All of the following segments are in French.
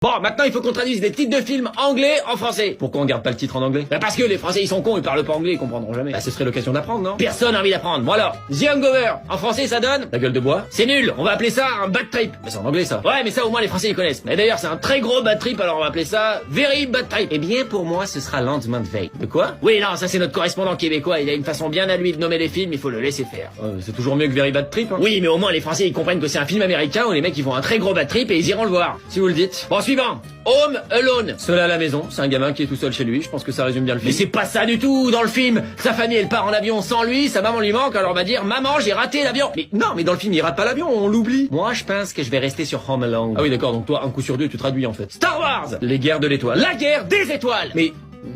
Bon, maintenant il faut qu'on traduise des titres de films anglais en français. Pourquoi on garde pas le titre en anglais? Bah parce que les Français ils sont cons, ils parlent pas anglais, ils comprendront jamais. Bah ce serait l'occasion d'apprendre, non? Personne n'a envie d'apprendre. Bon alors, The Hangover, en français ça donne La gueule de bois. C'est nul, on va appeler ça un bad trip. Mais c'est en anglais ça. Ouais, mais ça au moins les Français ils connaissent. Mais d'ailleurs c'est un très gros bad trip, alors on va appeler ça Very Bad Trip. Eh bien pour moi ce sera lendemain de veille. De quoi? Oui non, ça c'est notre correspondant québécois, il a une façon bien à lui de nommer les films, il faut le laisser faire. C'est toujours mieux que Very Bad Trip, hein. Oui, mais au moins les Français ils comprennent que c'est un film américain où les mecs ils font un très gros bad trip et ils iront le voir. Si vous le dites. Bon, suivant. Home Alone. Seul à la maison, c'est un gamin qui est tout seul chez lui, je pense que ça résume bien le film. Mais c'est pas ça du tout dans le film. Sa famille elle part en avion sans lui, sa maman lui manque, alors on va dire maman j'ai raté l'avion. Mais non, mais dans le film il rate pas l'avion, on l'oublie. Moi je pense que je vais rester sur Home Alone. Ah oui d'accord, donc toi un coup sur deux tu traduis en fait. Star Wars. Les guerres de l'étoile. La guerre des étoiles. Mais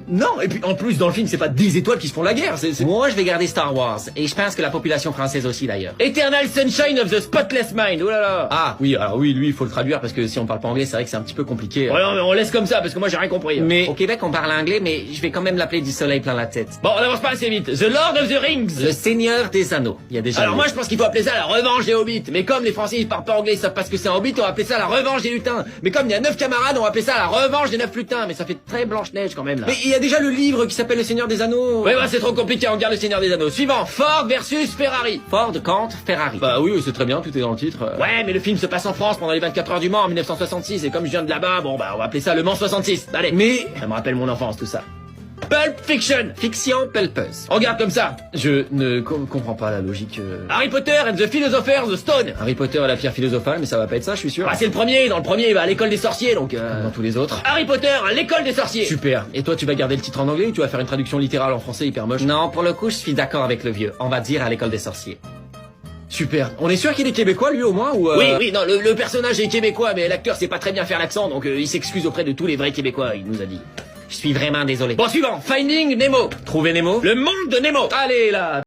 non, et puis en plus dans le film c'est pas des étoiles qui se font la guerre, c'est... Moi je vais garder Star Wars, et je pense que la population française aussi d'ailleurs. Eternal Sunshine of the Spotless Mind, oh là là. Ah oui, alors oui, lui il faut le traduire parce que si on parle pas anglais c'est vrai que c'est un petit peu compliqué. Ouais non mais on laisse comme ça parce que moi j'ai rien compris. Mais au Québec on parle anglais mais je vais quand même l'appeler du soleil plein la tête. Bon on avance pas assez vite. The Lord of the Rings. Le Seigneur des Anneaux. Il y a déjà... Alors moi je pense qu'il faut appeler ça la revanche des hobbits, mais comme les Français ils parlent pas anglais, ils savent pas ce que c'est un hobbit, on va appeler ça la revanche des lutins. Mais comme il y a 9 camarades, on va appeler ça la revanche des 9 lutins, mais ça fait très Blanche-Neige quand même là. Mais il y a déjà le livre qui s'appelle Le Seigneur des Anneaux. Ouais, c'est trop compliqué, on garde Le Seigneur des Anneaux. Suivant, Ford versus Ferrari. Ford contre Ferrari. Bah oui, c'est très bien, tout est dans le titre. Ouais, mais le film se passe en France pendant les 24 heures du Mans en 1966, et comme je viens de là-bas, bon bah on va appeler ça Le Mans 66. Allez, mais ça me rappelle mon enfance tout ça. Pulp Fiction. Fiction pulpeuse. Regarde comme ça. Je ne comprends pas la logique. Harry Potter and the Philosopher's Stone. Harry Potter et la pierre philosophale, mais ça va pas être ça, je suis sûr. Ah, c'est le premier. Dans le premier, il va à l'école des sorciers, donc dans tous les autres. Harry Potter à l'école des sorciers. Super. Et toi, tu vas garder le titre en anglais ou tu vas faire une traduction littérale en français hyper moche? Non, pour le coup, je suis d'accord avec le vieux. On va dire à l'école des sorciers. Super. On est sûr qu'il est québécois, lui, au moins, ou Oui, non, le personnage est québécois, mais l'acteur sait pas très bien faire l'accent, donc il s'excuse auprès de tous les vrais québécois, il nous a dit. Je suis vraiment désolé. Bon, suivant. Finding Nemo. Trouver Nemo. Le monde de Nemo. Allez, là.